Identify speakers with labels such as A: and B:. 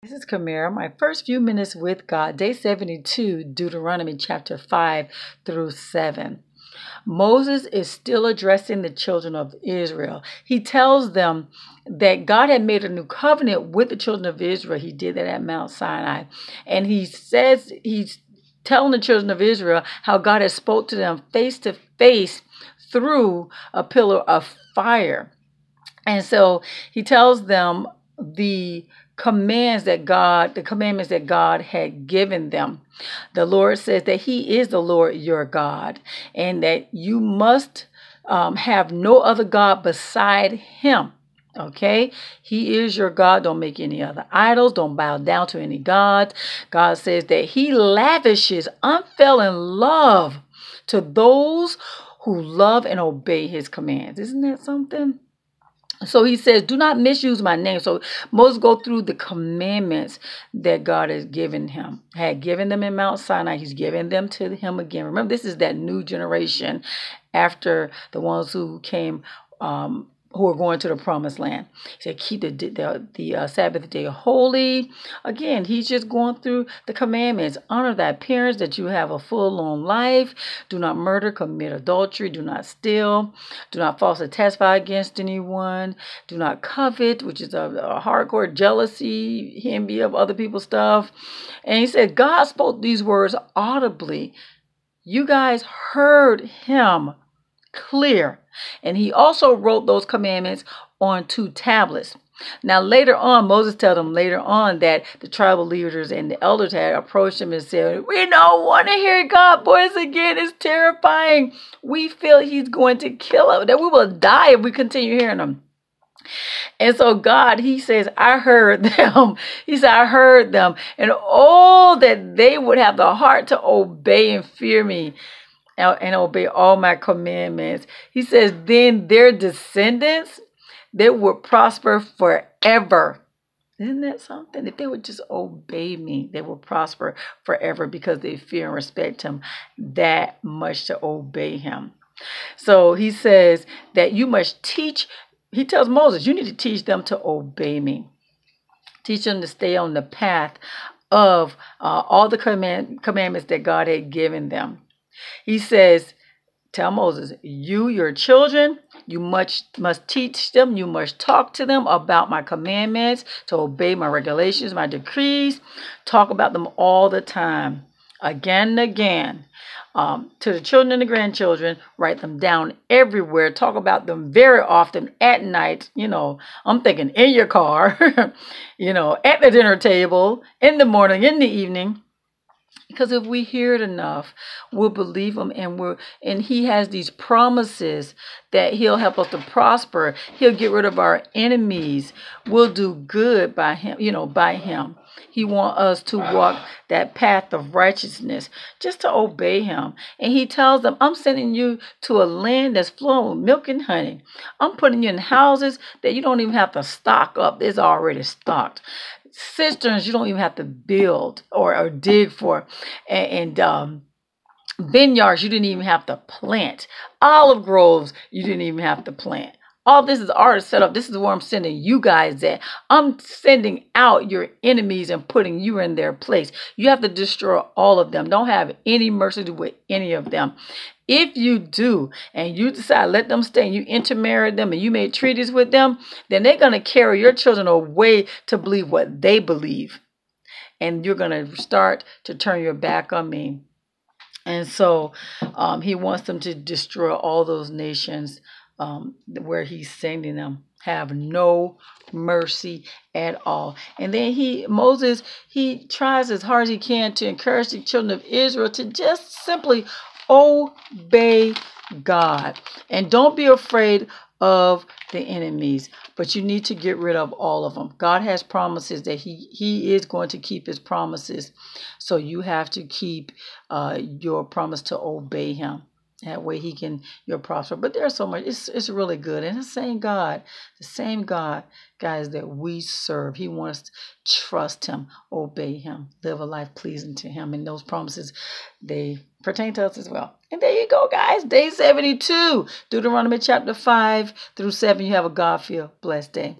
A: This is Kamera. My first few minutes with God, day 72, Deuteronomy chapter 5 through 7. Moses is still addressing the children of Israel. He tells them that God had made a new covenant with the children of Israel. He did that at Mount Sinai. And he says he's telling the children of Israel how God has spoke to them face to face through a pillar of fire. And so he tells them the commandments that God had given them. The Lord says that He is the Lord your God, and that you must have no other God beside Him. Okay, He is your God. Don't make any other idols. Don't bow down to any gods. God says that He lavishes unfailing love to those who love and obey His commands. Isn't that something? So he says, do not misuse my name. So Moses go through the commandments that God has given him. Had given them in Mount Sinai. He's giving them to him again. Remember, this is that new generation after the ones who came, who are going to the promised land. He said, keep the Sabbath day holy. Again, he's just going through the commandments. Honor thy parents, that you have a full, long life. Do not murder, commit adultery. Do not steal. Do not falsely testify against anyone. Do not covet, which is a hardcore jealousy, envy of other people's stuff. And he said, God spoke these words audibly. You guys heard him clear. And he also wrote those commandments on 2 tablets. Now, later on, Moses tells them later on that the tribal leaders and the elders had approached him and said, we don't want to hear God's voice again. It's terrifying. We feel he's going to kill us, that we will die if we continue hearing him. And so God, he says, I heard them. He said, I heard them. And oh, that they would have the heart to obey and fear me and obey all my commandments. He says, then their descendants, they would prosper forever. Isn't that something? If they would just obey me, they will prosper forever because they fear and respect him that much to obey him. So he says that you must teach. He tells Moses, you need to teach them to obey me. Teach them to stay on the path of all the commandments that God had given them. He says, tell Moses, you, your children, you must teach them, you must talk to them about my commandments, to obey my regulations, my decrees. Talk about them all the time, again and again. To the children and the grandchildren, write them down everywhere. Talk about them very often at night. I'm thinking in your car, at the dinner table, in the morning, in the evening. Because if we hear it enough, we'll believe him, and he has these promises that he'll help us to prosper. He'll get rid of our enemies. We'll do good by him, by him. He wants us to walk that path of righteousness, just to obey him. And he tells them, I'm sending you to a land that's flowing with milk and honey. I'm putting you in houses that you don't even have to stock up. It's already stocked. Cisterns you don't even have to build or dig for, and vineyards you didn't even have to plant, olive groves you didn't even have to plant. All this is already set up. This is where I'm sending you guys at. I'm sending out your enemies and putting you in their place. You have to destroy all of them. Don't have any mercy with any of them. If you do, and you decide to let them stay, and you intermarry them, and you made treaties with them, then they're going to carry your children away to believe what they believe. And you're going to start to turn your back on me. And so he wants them to destroy all those nations where he's sending them. Have no mercy at all. And then Moses tries as hard as he can to encourage the children of Israel to just simply obey God. And don't be afraid of the enemies, but you need to get rid of all of them. God has promises that he is going to keep his promises. So you have to keep your promise to obey him. That way you'll prosper. But there's so much. It's really good. And the same God, guys, that we serve. He wants to trust him, obey him, live a life pleasing to him. And those promises, they pertain to us as well. And there you go, guys. Day 72, Deuteronomy chapter 5 through 7. You have a God-filled, blessed day.